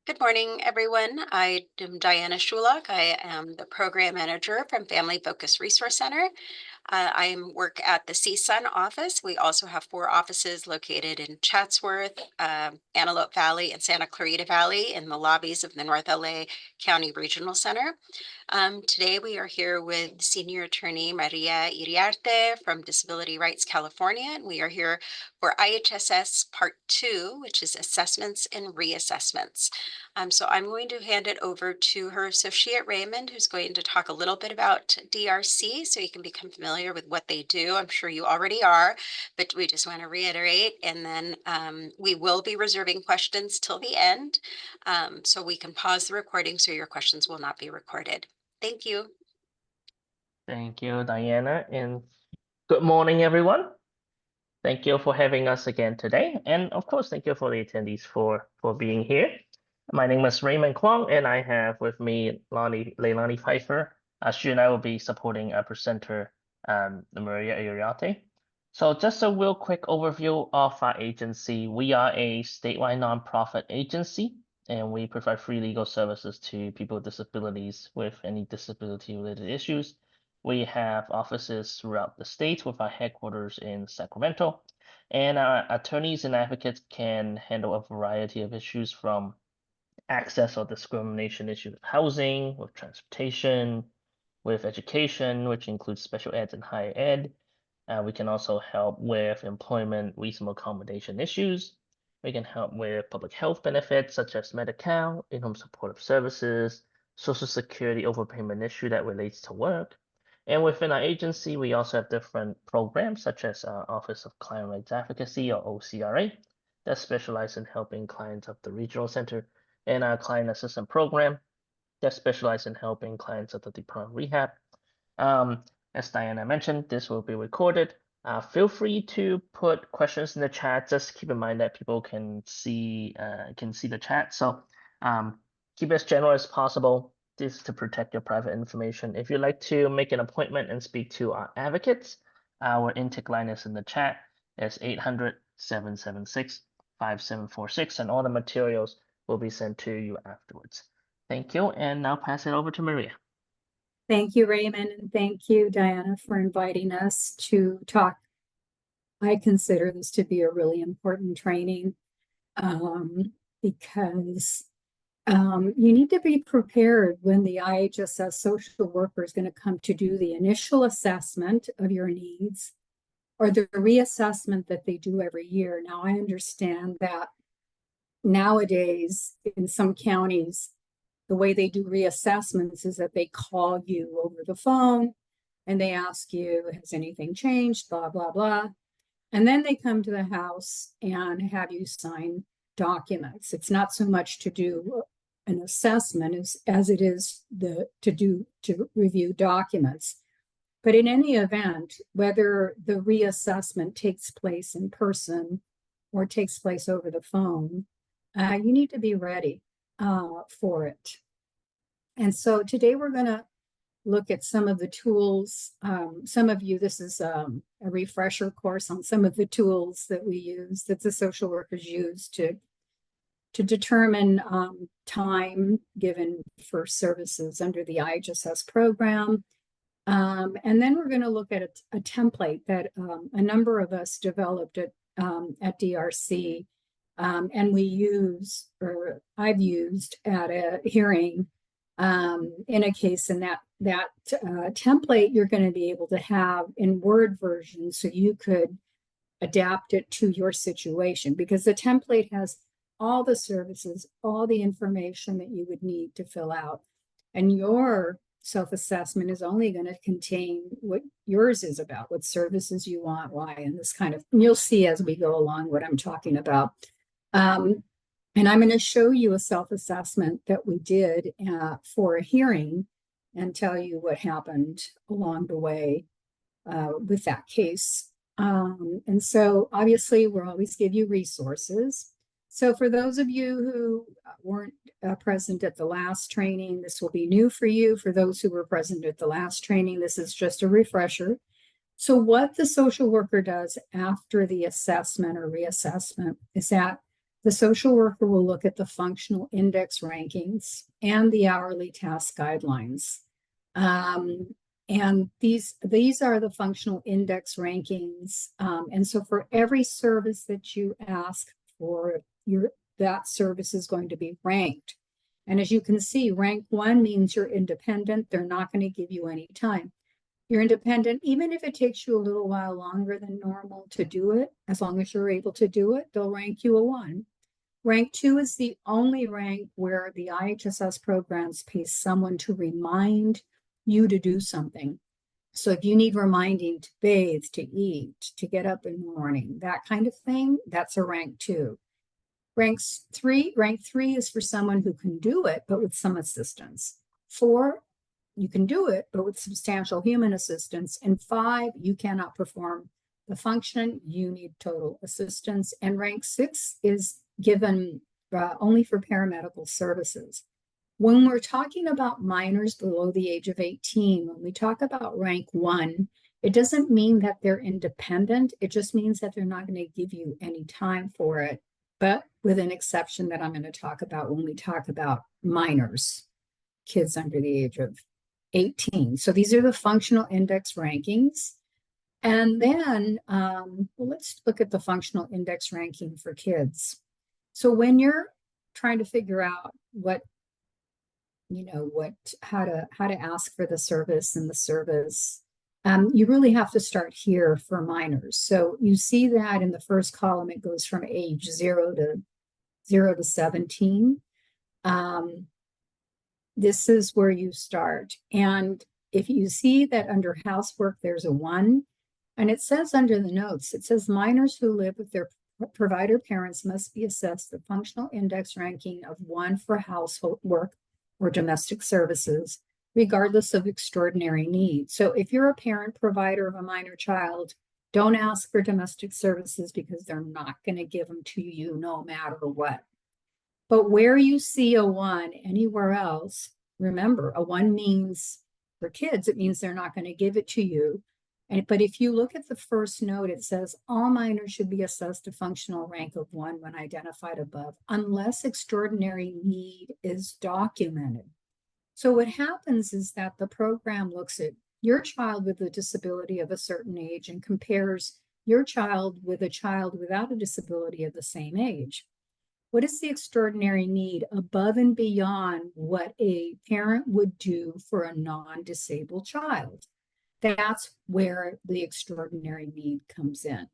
Good morning, everyone. I am Diana Schulak. I am the program manager from Family Focus Resource Center. I work at the CSUN office. We also have 4 offices located in Chatsworth, Antelope Valley, and Santa Clarita Valley in the lobbies of the North LA County Regional Center. Today we are here with Senior Attorney Maria Iriarte from Disability Rights California, and we are here for IHSS Part 2, which is Assessments and Reassessments. So I'm going to hand it over to her associate Raymond, who's going to talk a little bit about DRC so you can become familiar with what they do. I'm sure you already are, but we just want to reiterate. And then we will be reserving questions till the end, so we can pause the recording so your questions will not be recorded. Thank you. Thank you, Diana, and good morning, everyone. Thank you for having us again today. And of course, thank you for the attendees for being here. My name is Raymond Kwong, and I have with me Leilani Pfeiffer. She and I will be supporting our presenter, Maria Iriarte. So just a real quick overview of our agency. We are a statewide nonprofit agency, and we provide free legal services to people with disabilities with any disability-related issues. We have offices throughout the state with our headquarters in Sacramento, and our attorneys and advocates can handle a variety of issues from access or discrimination issues with housing, with transportation, with education, which includes special ed and higher ed. We can also help with employment reasonable accommodation issues. We can help with public health benefits such as Medi-Cal, in-home supportive services, Social Security overpayment issue that relates to work. And within our agency, we also have different programs such as our Office of Client Rights Advocacy, or OCRA, that specialize in helping clients of the regional center, and our Client Assistance Program that specialize in helping clients of the Department of Rehab. As Diana mentioned, this will be recorded. Feel free to put questions in the chat. Just keep in mind that people can see the chat. So keep it as general as possible. This is to protect your private information. If you'd like to make an appointment and speak to our advocates, our intake line is in the chat. It's 800-776-5746, and all the materials will be sent to you afterwards. Thank you, and now pass it over to Maria. Thank you, Raymond, and thank you, Diana, for inviting us to talk. I consider this to be a really important training because you need to be prepared when the IHSS social worker is going to come to do the initial assessment of your needs or the reassessment that they do every year. Now, I understand that nowadays in some counties, the way they do reassessments is that they call you over the phone and they ask you, has anything changed, blah, blah, blah. And then they come to the house and have you sign documents. It's not so much to do an assessment as it is to review documents. But in any event, whether the reassessment takes place in person or takes place over the phone, you need to be ready for it. And so today we're going to look at some of the tools. Some of you, this is a refresher course on some of the tools that we use, that the social workers use to determine time given for services under the IHSS program. And then we're going to look at a template that a number of us developed at DRC, and we use, or I've used at a hearing in a case, and that template you're going to be able to have in Word version so you could adapt it to your situation, because the template has all the services, all the information that you would need to fill out. And your self-assessment is only going to contain what yours is about, what services you want, why, and this kind of, and you'll see as we go along what I'm talking about. And I'm going to show you a self-assessment that we did for a hearing and tell you what happened along the way with that case. And so obviously we'll always give you resources. So for those of you who weren't present at the last training, this will be new for you. For those who were present at the last training, this is just a refresher. So what the social worker does after the assessment or reassessment is that The social worker will look at the functional index rankings and the hourly task guidelines. And these are the functional index rankings. And so for every service that you ask for, that service is going to be ranked. And as you can see, rank 1 means you're independent. They're not going to give you any time. You're independent, even if it takes you a little while longer than normal to do it, as long as you're able to do it, they'll rank you a 1. Rank 2 is the only rank where the IHSS programs pay someone to remind you to do something. So if you need reminding to bathe, to eat, to get up in the morning, that kind of thing, that's a rank 2. Rank 3 is for someone who can do it, but with some assistance. 4, you can do it, but with substantial human assistance. And 5, you cannot perform the function, you need total assistance. And rank 6 is given only for paramedical services. When we're talking about minors below the age of 18, when we talk about rank 1, it doesn't mean that they're independent. It just means that they're not going to give you any time for it, but with an exception that I'm going to talk about when we talk about minors, kids under the age of 18. So these are the functional index rankings. And then let's look at the functional index ranking for kids. So when you're trying to figure out how to ask for the service and the service, you really have to start here for minors. So you see that in the first column, it goes from age 0 to 17. This is where you start. And if you see that under housework, there's a 1, and it says under the notes, it says minors who live with their provider parents must be assessed the functional index ranking of 1 for household work or domestic services, regardless of extraordinary need. So if you're a parent provider of a minor child, don't ask for domestic services because they're not going to give them to you no matter what. But where you see a 1 anywhere else, remember, a 1 means for kids, it means they're not going to give it to you. But if you look at the first note, it says all minors should be assessed a functional rank of 1 when identified above, unless extraordinary need is documented. So what happens is that the program looks at your child with a disability of a certain age and compares your child with a child without a disability of the same age. What is the extraordinary need above and beyond what a parent would do for a non-disabled child? That's where the extraordinary need comes in.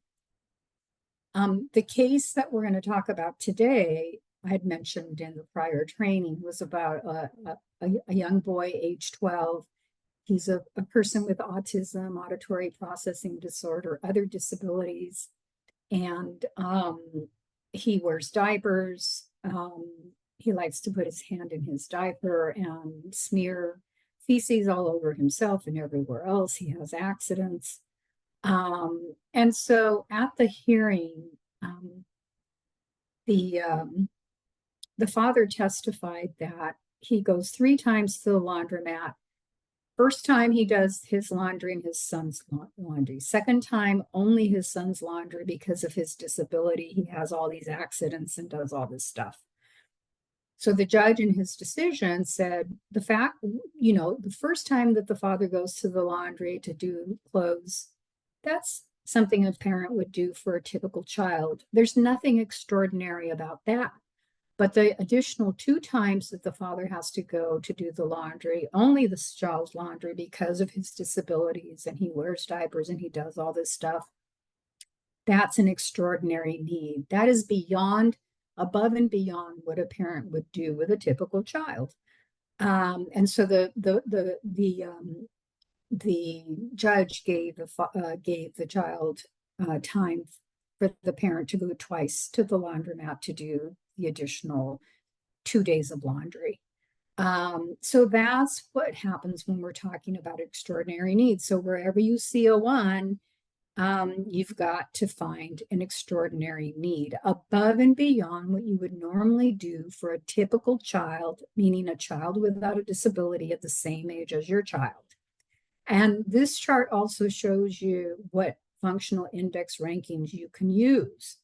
The case that we're going to talk about today, I had mentioned in the prior training, was about a young boy, age 12. He's a person with autism, auditory processing disorder, other disabilities, and he wears diapers. He likes to put his hand in his diaper and smear feces all over himself and everywhere else. He has accidents. And so at the hearing, the father testified that he goes 3 times to the laundromat. First time he does his laundry and his son's laundry. Second time, only his son's laundry because of his disability. He has all these accidents and does all this stuff. So the judge in his decision said the first time that the father goes to the laundry to do clothes, that's something a parent would do for a typical child. There's nothing extraordinary about that. But the additional 2 times that the father has to go to do the laundry, only the child's laundry because of his disabilities, and he wears diapers and he does all this stuff, that's an extraordinary need. That is above and beyond what a parent would do with a typical child. And so the judge gave the child time for the parent to go twice to the laundromat to do the additional 2 days of laundry. So that's what happens when we're talking about extraordinary needs. So wherever you see a 1, you've got to find an extraordinary need above and beyond what you would normally do for a typical child, meaning a child without a disability of the same age as your child. And this chart also shows you what functional index rankings you can use.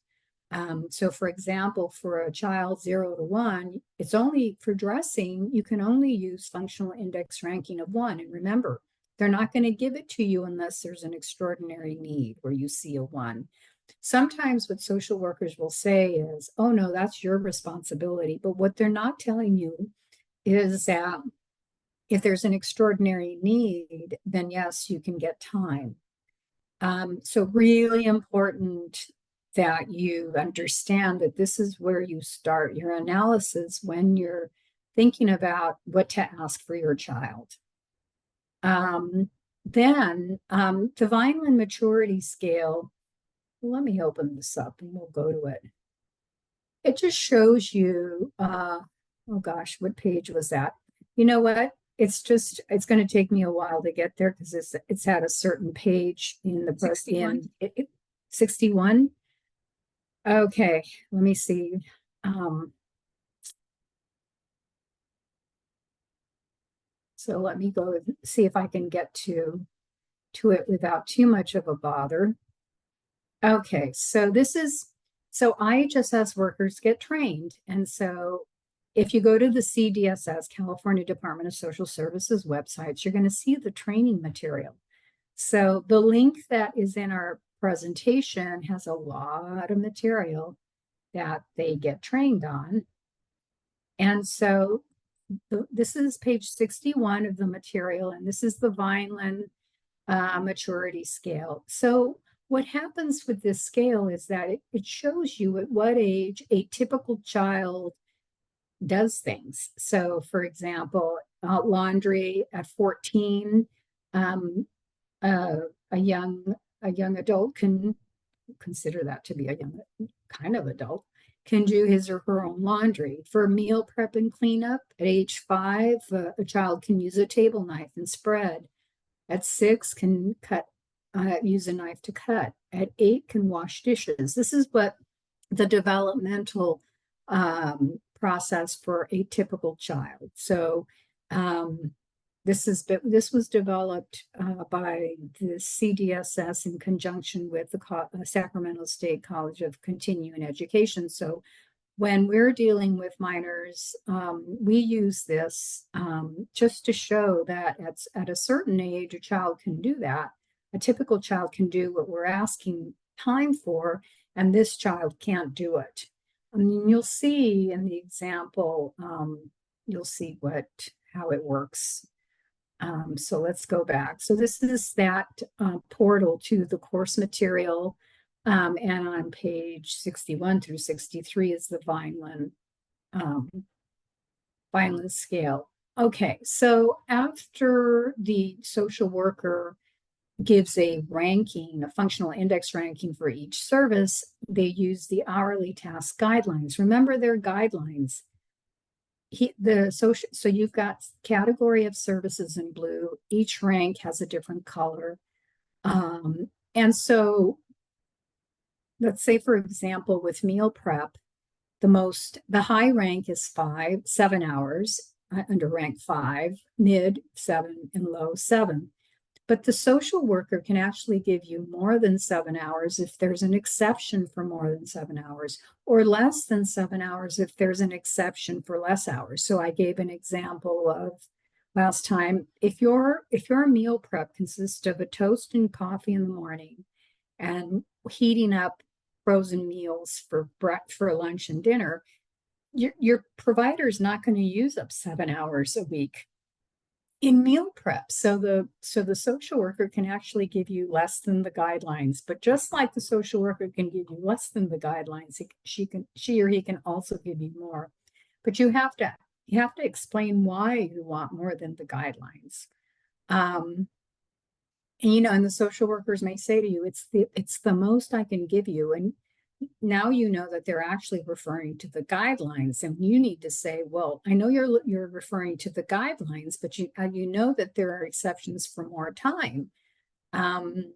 So for example, for a child 0 to 1, it's only for dressing, you can only use functional index ranking of 1. And remember, they're not going to give it to you unless there's an extraordinary need where you see a 1. Sometimes what social workers will say is, oh no, that's your responsibility. But what they're not telling you is that if there's an extraordinary need, then yes, you can get time. So really important that you understand that this is where you start your analysis when you're thinking about what to ask for your child. Then the Vineland maturity scale, let me open this up and we'll go to it. It just shows you, oh gosh, what page was that? You know what? It's going to take me a while to get there because it's at a certain page in the 61. 61. Okay, let me see. So let me go see if I can get to it without too much of a bother. Okay, so so IHSS workers get trained. And so if you go to the CDSS, California Department of Social Services websites, you're going to see the training material. So the link that is in our presentation has a lot of material that they get trained on. And so this is page 61 of the material, and this is the Vineland maturity scale. So what happens with this scale is that it shows you at what age a typical child does things. So for example, laundry at 14, a young adult can consider that to be a young kind of adult, can do his or her own laundry. For meal prep and cleanup at age 5, a child can use a table knife and spread. At 6, can use a knife to cut. At 8, can wash dishes. This is what the developmental process for a typical child. So this was developed by the CDSS in conjunction with the Sacramento State College of Continuing Education. So when we're dealing with minors, we use this just to show that at a certain age, a child can do that. A typical child can do what we're asking time for, and this child can't do it. I mean, you'll see in the example, you'll see how it works. So let's go back. So this is that portal to the course material. And on page 61 through 63 is the Vineland scale. Okay, so after the social worker gives a ranking, a functional index ranking for each service, they use the hourly task guidelines. Remember their guidelines. So you've got category of services in blue. Each rank has a different color. And so let's say, for example, with meal prep, the high rank is 7 hours under rank 5, mid 7, and low 7. But the social worker can actually give you more than 7 hours if there's an exception for more than 7 hours, or less than 7 hours if there's an exception for less hours. So I gave an example of last time, if your meal prep consists of a toast and coffee in the morning and heating up frozen meals for lunch and dinner, your provider is not going to use up 7 hours a week in meal prep. So the social worker can actually give you less than the guidelines, but just like the social worker can give you less than the guidelines, she or he can also give you more. But you have to explain why you want more than the guidelines. And and the social workers may say to you, it's the most I can give you. And now you know that they're actually referring to the guidelines, and you need to say, well, I know you're referring to the guidelines, but you know that there are exceptions for more time. And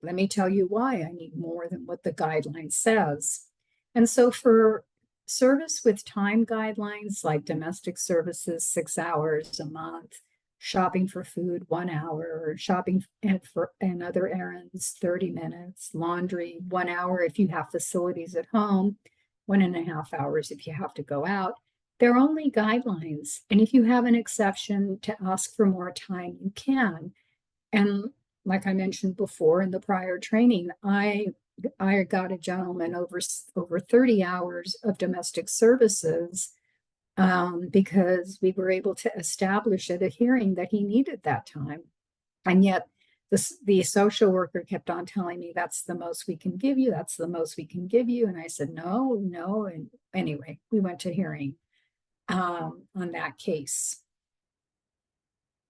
let me tell you why I need more than what the guideline says. And so for service with time guidelines like domestic services, 6 hours a month, shopping for food 1 hour, shopping and other errands 30 minutes, laundry 1 hour if you have facilities at home, 1.5 hours if you have to go out. They're only guidelines. And if you have an exception to ask for more time, you can. And like I mentioned before in the prior training, I got a gentleman over 30 hours of domestic services because we were able to establish at a hearing that he needed that time. And yet the social worker kept on telling me, that's the most we can give you. That's the most we can give you. And I said, no, no. And anyway, we went to hearing on that case.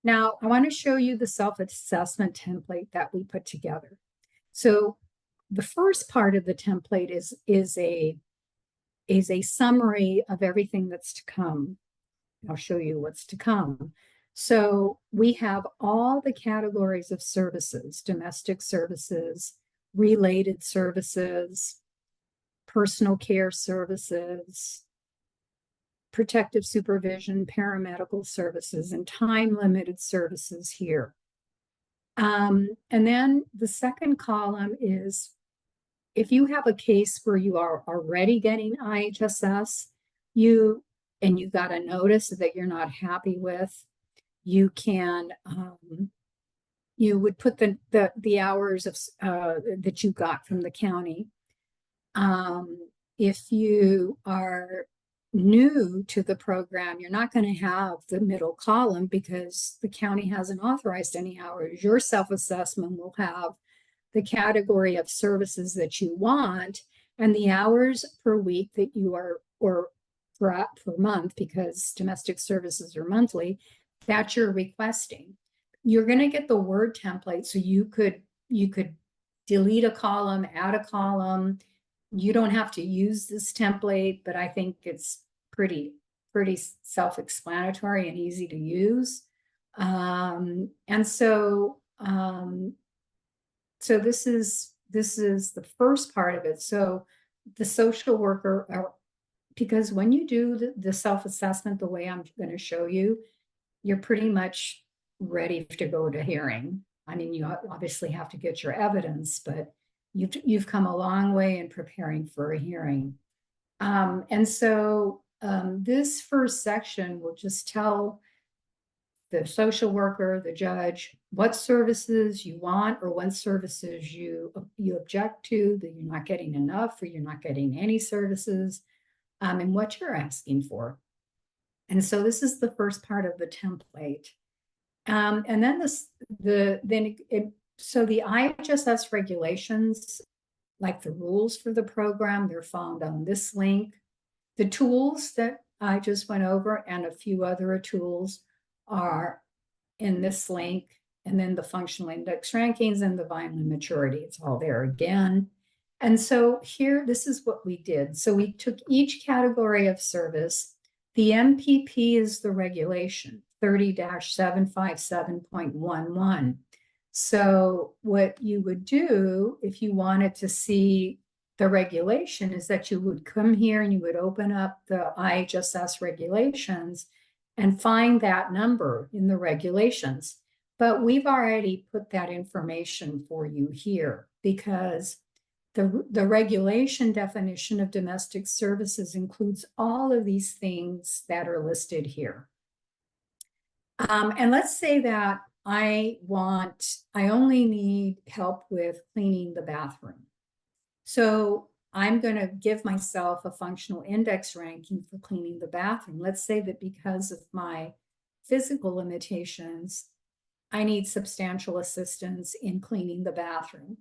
Now, I want to show you the self-assessment template that we put together. So the first part of the template is a summary of everything that's to come. I'll show you what's to come. So we have all the categories of services: domestic services, related services, personal care services, protective supervision, paramedical services, and time-limited services here. And then the second column is if you have a case where you are already getting IHSS, you got a notice that you're not happy with, you can you would put the hours of that you got from the county. If you are new to the program, you're not going to have the middle column because the county hasn't authorized any hours. Your self-assessment will have the category of services that you want and the hours per week that you are, or per month, because domestic services are monthly, that you're requesting. You're going to get the Word template, so you could delete a column, add a column. You don't have to use this template, but I think it's pretty self-explanatory and easy to use. And so this is the first part of it. So the social worker, because when you do the self-assessment the way I'm going to show you, you're pretty much ready to go to hearing. I mean, you obviously have to get your evidence, but you've come a long way in preparing for a hearing. And so this first section will just tell the social worker, the judge, what services you want or what services you object to, that you're not getting enough or you're not getting any services, and what you're asking for. And so this is the first part of the template. And then so the IHSS regulations, like the rules for the program, they're found on this link. The tools that I just went over and a few other tools are in this link, and then the functional index rankings and the Vineland maturity, it's all there again. And so here, this is what we did. So we took each category of service. The MPP is the regulation, 30-757.11. So what you would do if you wanted to see the regulation is that you would come here and you would open up the IHSS regulations and find that number in the regulations. But we've already put that information for you here because the regulation definition of domestic services includes all of these things that are listed here. And let's say that I only need help with cleaning the bathroom. So I'm going to give myself a functional index ranking for cleaning the bathroom. Let's say that because of my physical limitations, I need substantial assistance in cleaning the bathroom.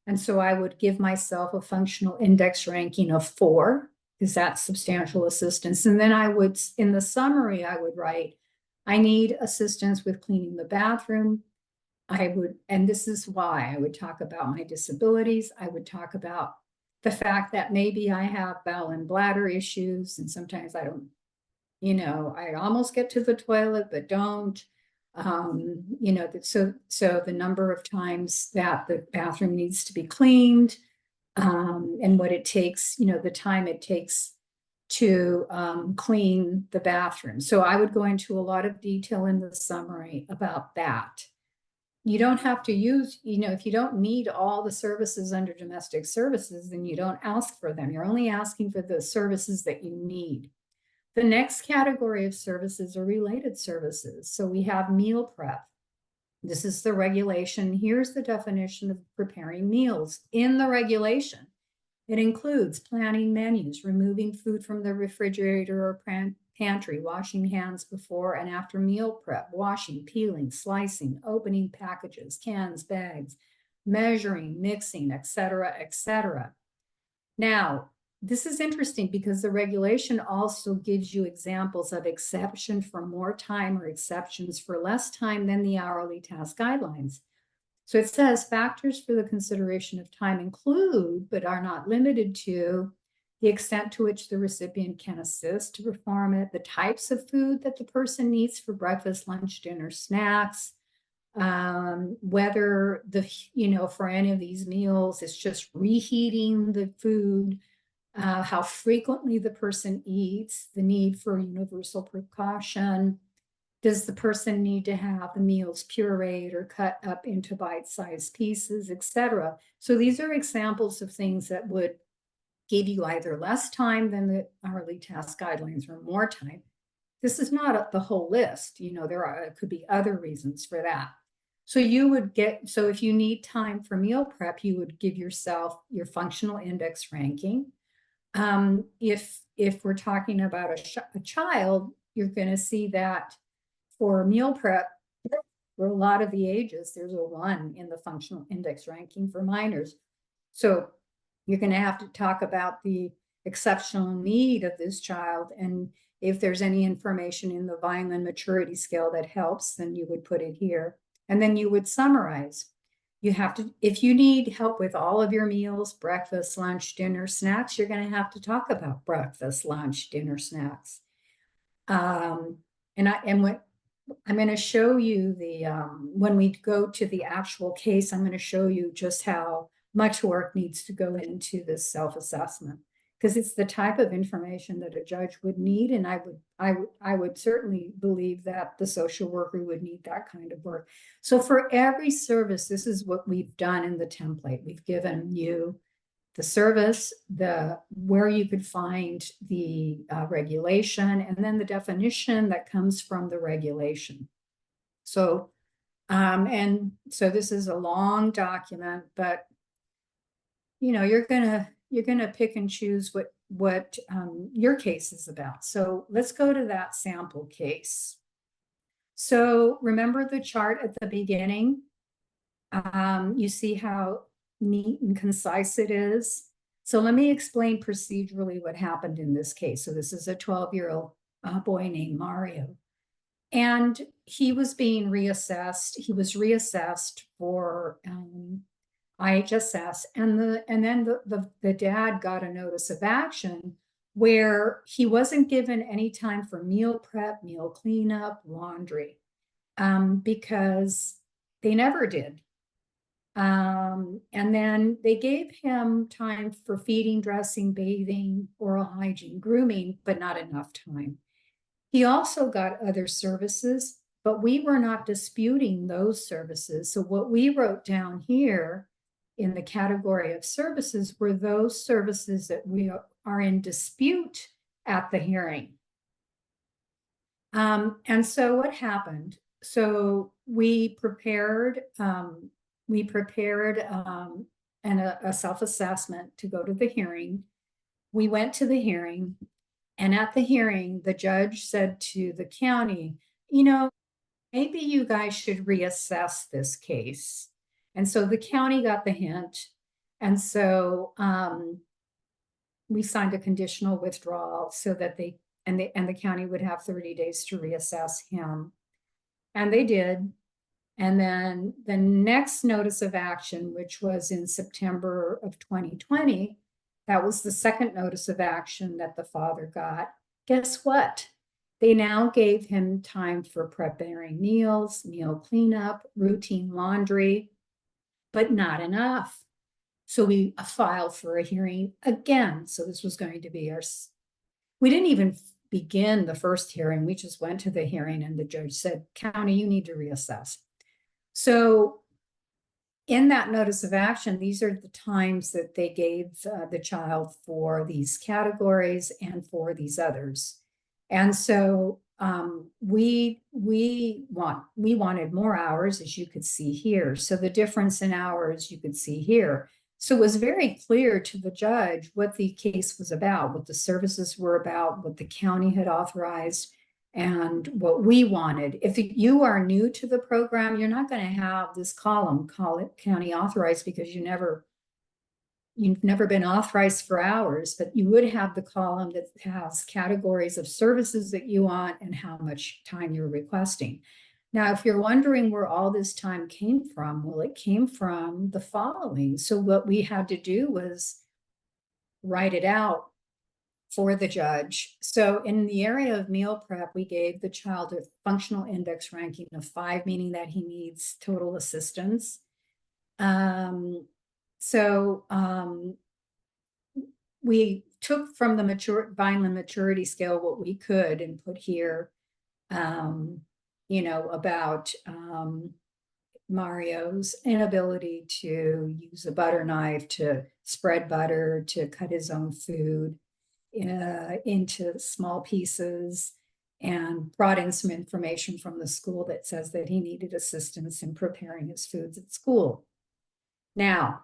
And so I would give myself a functional index ranking of 4, because that's substantial assistance. And then I would, in the summary, I would write, I need assistance with cleaning the bathroom. And this is why I would talk about my disabilities. I would talk about the fact that maybe I have bowel and bladder issues, and sometimes I don't, I almost get to the toilet, but don't. So the number of times that the bathroom needs to be cleaned, and what it takes, the time it takes to clean the bathroom. So I would go into a lot of detail in the summary about that. You don't have to use, if you don't need all the services under domestic services, then you don't ask for them. You're only asking for the services that you need. The next category of services are related services. So we have meal prep. This is the regulation. Here's the definition of preparing meals in the regulation. It includes planning menus, removing food from the refrigerator or pantry, washing hands before and after meal prep, washing, peeling, slicing, opening packages, cans, bags, measuring, mixing, etc., etc. Now, this is interesting because the regulation also gives you examples of exception for more time or exceptions for less time than the hourly task guidelines. So it says factors for the consideration of time include, but are not limited to, the extent to which the recipient can assist to perform it, the types of food that the person needs for breakfast, lunch, dinner, snacks, whether for any of these meals, it's just reheating the food, how frequently the person eats, the need for universal precaution. Does the person need to have the meals pureed or cut up into bite-sized pieces, etc.? So these are examples of things that would give you either less time than the hourly task guidelines or more time. This is not the whole list. There could be other reasons for that. So if you need time for meal prep, you would give yourself your functional index ranking. If we're talking about a child, you're going to see that for meal prep, for a lot of the ages, there's a 1 in the functional index ranking for minors. So you're going to have to talk about the exceptional need of this child. And if there's any information in the Vineland maturity scale that helps, then you would put it here. And then you would summarize. You have to, if you need help with all of your meals, breakfast, lunch, dinner, snacks, you're going to have to talk about breakfast, lunch, dinner, snacks. I'm going to show you when we go to the actual case, I'm going to show you just how much work needs to go into this self-assessment, because it's the type of information that a judge would need. And I would certainly believe that the social worker would need that kind of work. So for every service, this is what we've done in the template. We've given you the service, where you could find the regulation, and then the definition that comes from the regulation. So, and so this is a long document, but you're gonna pick and choose what your case is about. So let's go to that sample case. So remember the chart at the beginning? You see how neat and concise it is. So let me explain procedurally what happened in this case. So this is a 12-year-old boy named Mario. And he was being reassessed. He was reassessed for IHSS. And then the dad got a notice of action where he wasn't given any time for meal prep, meal cleanup, laundry, because they never did. And then they gave him time for feeding, dressing, bathing, oral hygiene, grooming, but not enough time. He also got other services, but we were not disputing those services. So what we wrote down here in the category of services were those services that we are in dispute at the hearing. And so what happened? So we prepared a self-assessment to go to the hearing. We went to the hearing, and at the hearing, the judge said to the county, maybe you guys should reassess this case. And so the county got the hint. And so we signed a conditional withdrawal so that the county would have 30 days to reassess him. And they did. And then the next notice of action, which was in September of 2020, that was the second notice of action that the father got. Guess what? They now gave him time for preparing meals, meal cleanup, routine laundry, but not enough. So we filed for a hearing again. So this was going to be we didn't even begin the first hearing. We just went to the hearing and the judge said, county, you need to reassess. So in that notice of action, these are the times that they gave the child for these categories and for these others. And so we wanted more hours, as you could see here. So the difference in hours you could see here. So it was very clear to the judge what the case was about, what the services were about, what the county had authorized, and what we wanted. If you are new to the program, you're not going to have this column, call it county authorized, because you've never been authorized for hours, but you would have the column that has categories of services that you want and how much time you're requesting. Now, if you're wondering where all this time came from, well, it came from the following. So what we had to do was write it out for the judge. So in the area of meal prep, we gave the child a functional index ranking of 5, meaning that he needs total assistance. We took from the Vineland maturity scale what we could and put here, about Mario's inability to use a butter knife to spread butter, to cut his own food into small pieces, and brought in some information from the school that says that he needed assistance in preparing his foods at school. Now,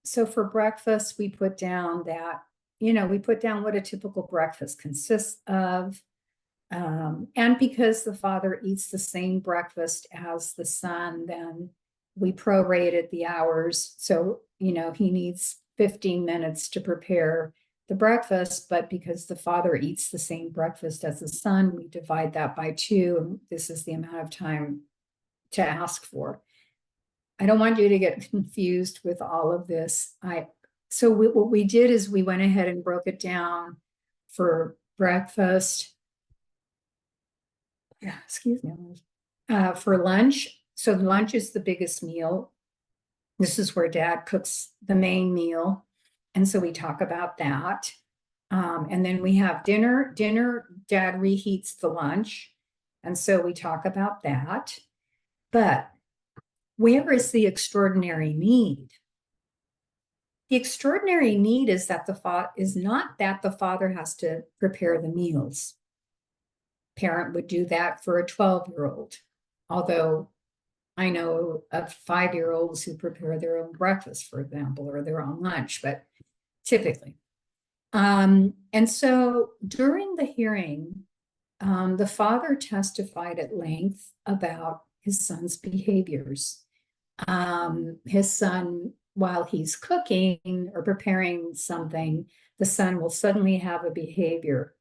so for breakfast, we put down that, we put down what a typical breakfast consists of. And because the father eats the same breakfast as the son, then we prorated the hours. So, he needs 15 minutes to prepare the breakfast, but because the father eats the same breakfast as the son, we divide that by 2, and this is the amount of time to ask for. I don't want you to get confused with all of this. What we did is we went ahead and broke it down for breakfast. Yeah, excuse me. For lunch. So lunch is the biggest meal. This is where dad cooks the main meal. And so we talk about that. And then we have dinner. Dad reheats the lunch. And so we talk about that. But where is the extraordinary need? The extraordinary need is that not that the father has to prepare the meals. Parent would do that for a 12-year-old, although I know of 5-year-olds who prepare their own breakfast, for example, or their own lunch, but typically. And so during the hearing, the father testified at length about his son's behaviors. His son, while he's cooking or preparing something, the son will suddenly have a behavior.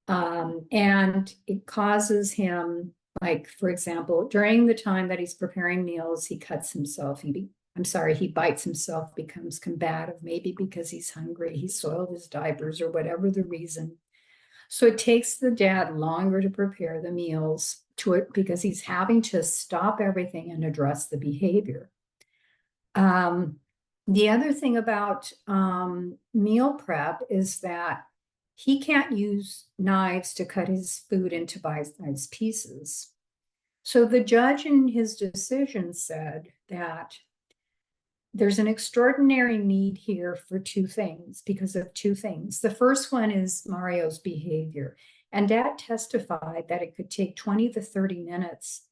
And it causes him, like, for example, during the time that he's preparing meals, he cuts himself. He bites himself, becomes combative, maybe because he's hungry, he soiled his diapers or whatever the reason. So it takes the dad longer to prepare the meals because he's having to stop everything and address the behavior. The other thing about meal prep is that he can't use knives to cut his food into bite-sized pieces. So the judge in his decision said that there's an extraordinary need here for 2 things, because of 2 things. The first one is Mario's behavior. And dad testified that it could take 20 to 30 minutes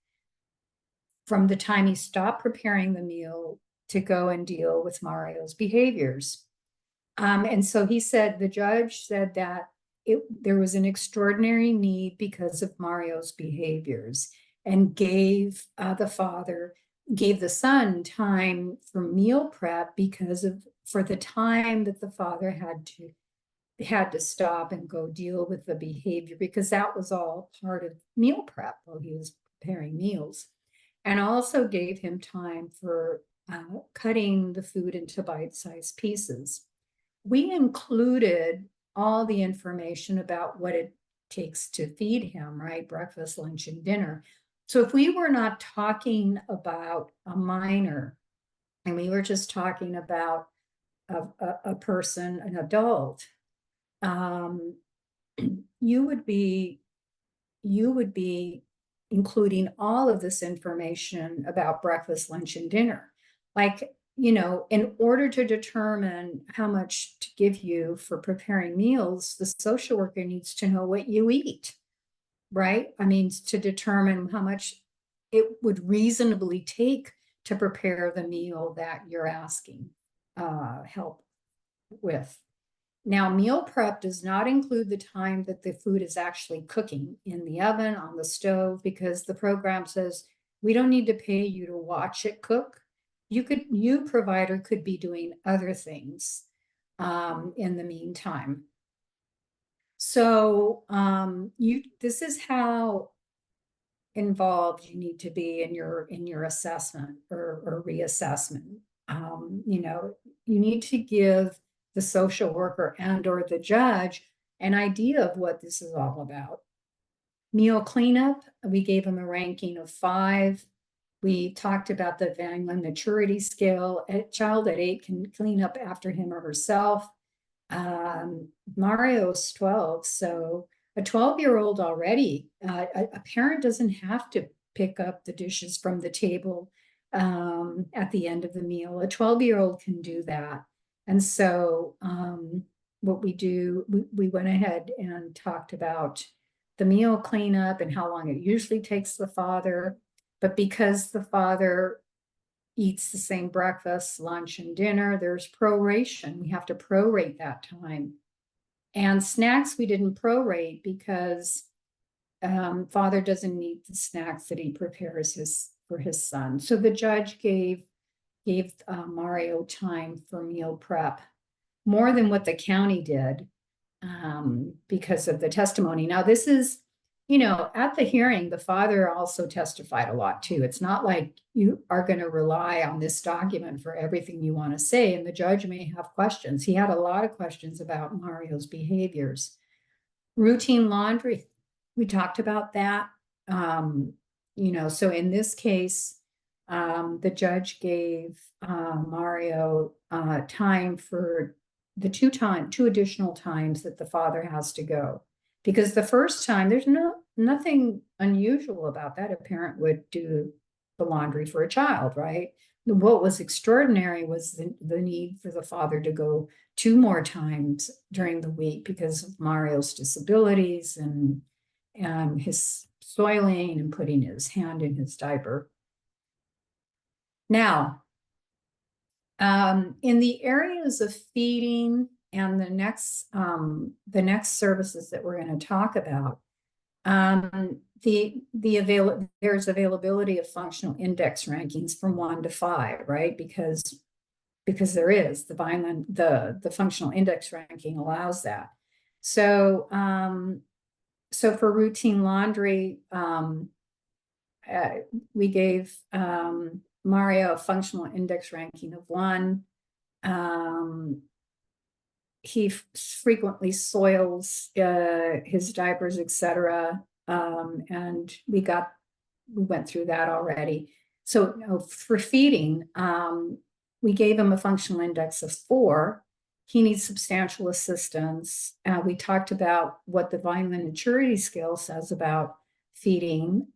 from the time he stopped preparing the meal to go and deal with Mario's behaviors. And so the judge said that there was an extraordinary need because of Mario's behaviors, and gave the son time for meal prep for the time that the father had to stop and go deal with the behavior, because that was all part of meal prep while he was preparing meals, and also gave him time for cutting the food into bite-sized pieces. We included all the information about what it takes to feed him, right? Breakfast, lunch, and dinner. So if we were not talking about a minor, and we were just talking about a person, an adult, you would be including all of this information about breakfast, lunch, and dinner. Like, you know, in order to determine how much to give you for preparing meals, the social worker needs to know what you eat, right? I mean, to determine how much it would reasonably take to prepare the meal that you're asking help with. Now, meal prep does not include the time that the food is actually cooking in the oven, on the stove, because the program says we don't need to pay you to watch it cook. You provider could be doing other things in the meantime. So this is how involved you need to be in your assessment or reassessment. You know, you need to give the social worker and or the judge an idea of what this is all about. Meal cleanup, we gave them a ranking of 5. We talked about the Vineland maturity scale. A child at 8 can clean up after him or herself. Mario's 12, so a 12-year-old already, a parent doesn't have to pick up the dishes from the table at the end of the meal. A 12-year-old can do that. And so what we do, we went ahead and talked about the meal cleanup and how long it usually takes the father. But because the father eats the same breakfast, lunch, and dinner, there's proration. We have to prorate that time. And snacks we didn't prorate because father doesn't need the snacks that he prepares for his son. So the judge gave Mario time for meal prep, more than what the county did because of the testimony. Now, this is, you know, at the hearing, the father also testified a lot too. It's not like you are going to rely on this document for everything you want to say, and the judge may have questions. He had a lot of questions about Mario's behaviors. Routine laundry, we talked about that. You know, so in this case, the judge gave Mario time for the two additional times that the father has to go. Because the first time, there's nothing unusual about that. A parent would do the laundry for a child, right? What was extraordinary was the need for the father to go 2 more times during the week because of Mario's disabilities and his soiling and putting his hand in his diaper. Now, in the areas of feeding and the next services that we're going to talk about, there's availability of functional index rankings from 1 to 5, right? Because there is the Vineland, the functional index ranking allows that. So so for routine laundry, we gave Mario a functional index ranking of 1. He frequently soils his diapers, etc. And we went through that already. So for feeding, we gave him a functional index of 4. He needs substantial assistance. We talked about what the Vineland maturity scale says about feeding.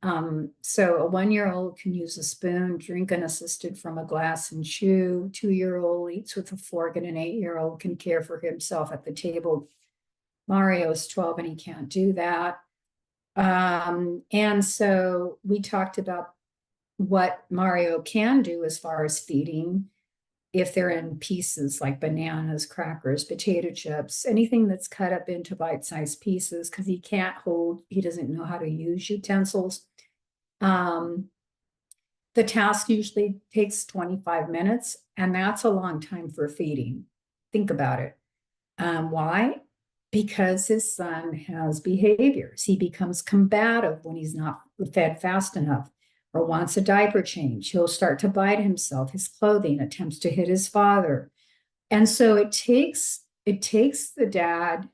So a 1-year-old can use a spoon, drink unassisted from a glass, and chew. 2-year-old eats with a fork, and an 8-year-old can care for himself at the table. Mario's 12 and he can't do that. And so we talked about what Mario can do as far as feeding, if they're in pieces like bananas, crackers, potato chips, anything that's cut up into bite-sized pieces, because he doesn't know how to use utensils. The task usually takes 25 minutes, and that's a long time for feeding. Think about it. Why? Because his son has behaviors. He becomes combative when he's not fed fast enough or wants a diaper change. He'll start to bite himself, his clothing, attempts to hit his father. And so it takes the dad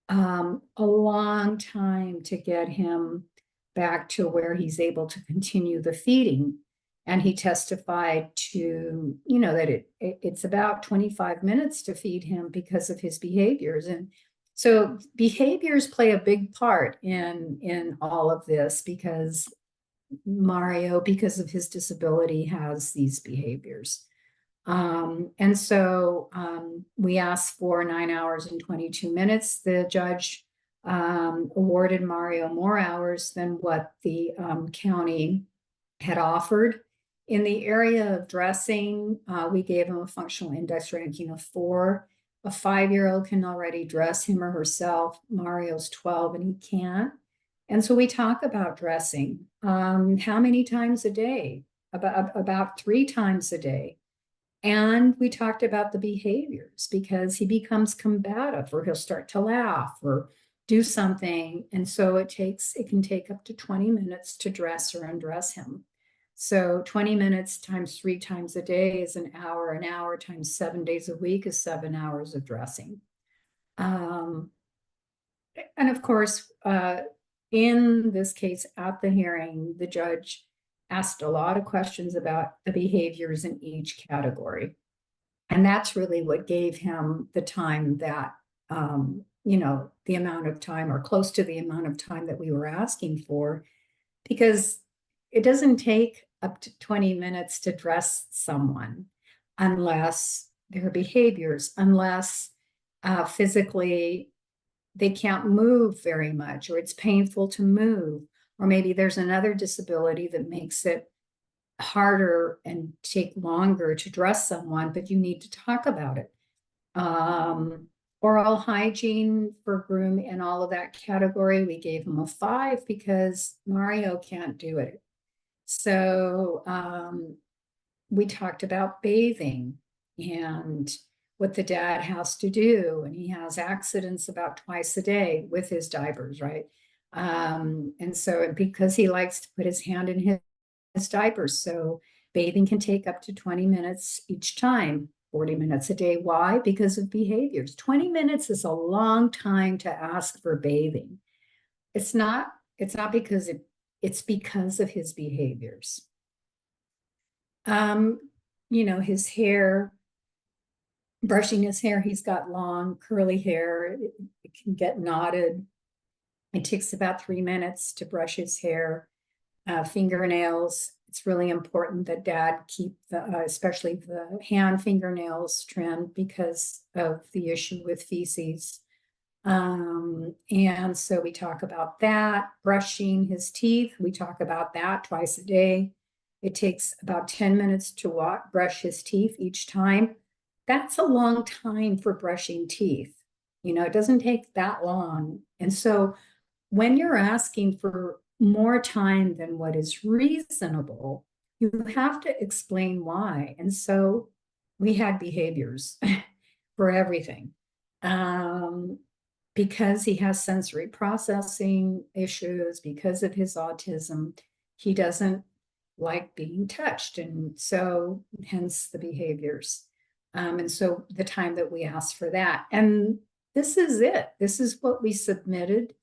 a long time to get him back to where he's able to continue the feeding. And he testified to, you know, that it's about 25 minutes to feed him because of his behaviors. And so behaviors play a big part in all of this, because Mario, because of his disability, has these behaviors. And so we asked for 9 hours and 22 minutes. The judge awarded Mario more hours than what the county had offered. In the area of dressing, we gave him a functional index ranking of 4. A 5-year-old can already dress him or herself. Mario's 12 and he can't. And so we talk about dressing. How many times a day? About 3 times a day. And we talked about the behaviors, because he becomes combative, or he'll start to laugh or do something. And so it can take up to 20 minutes to dress or undress him. So 20 minutes times 3 times a day is an hour times 7 days a week is 7 hours of dressing. And of course, in this case at the hearing, the judge asked a lot of questions about the behaviors in each category. And that's really what gave him the time that, you know, the amount of time, or close to the amount of time that we were asking for, because it doesn't take up to 20 minutes to dress someone unless their behaviors, unless physically they can't move very much, or it's painful to move, or maybe there's another disability that makes it harder and take longer to dress someone, but you need to talk about it. Oral hygiene for groom and all of that category, we gave him a 5 because Mario can't do it. So we talked about bathing and what the dad has to do, and he has accidents about twice a day with his diapers, right? And so because he likes to put his hand in his diapers, so bathing can take up to 20 minutes each time, 40 minutes a day. Why? Because of behaviors. 20 minutes is a long time to ask for bathing. It's not because it's because of his behaviors. You know, his hair, brushing his hair, he's got long curly hair. It can get knotted. It takes about 3 minutes to brush his hair. Fingernails, it's really important that dad keep especially the hand fingernails trimmed because of the issue with feces. And so we talk about that. Brushing his teeth, we talk about that twice a day. It takes about 10 minutes to brush his teeth each time. That's a long time for brushing teeth. You know, it doesn't take that long. And so when you're asking for more time than what is reasonable, you have to explain why. And so we had behaviors for everything. Because he has sensory processing issues, because of his autism, he doesn't like being touched. And so hence the behaviors. And so the time that we asked for that. And this is it. This is what we submitted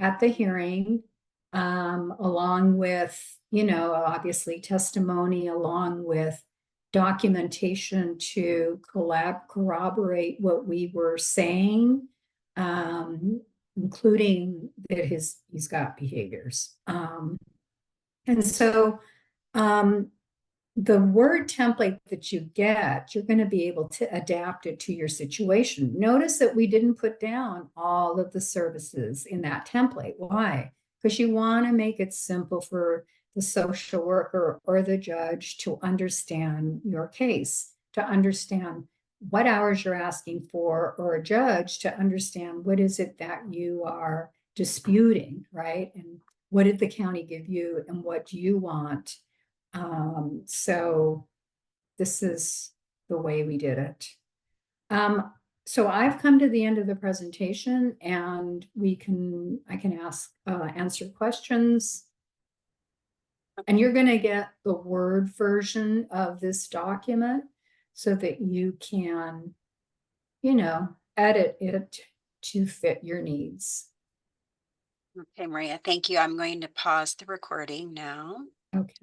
at the hearing, along with, you know, obviously testimony, along with documentation to corroborate what we were saying, including that he's got behaviors. And so the word template that you get, you're going to be able to adapt it to your situation. Notice that we didn't put down all of the services in that template. Why? Because you want to make it simple for the social worker or the judge to understand your case, to understand what hours you're asking for, or a judge to understand what is it that you are disputing, right? And what did the county give you and what do you want? So this is the way we did it. So I've come to the end of the presentation, and I can answer questions. And you're going to get the Word version of this document so that you can, you know, edit it to fit your needs. Okay, Maria, thank you. I'm going to pause the recording now. Okay.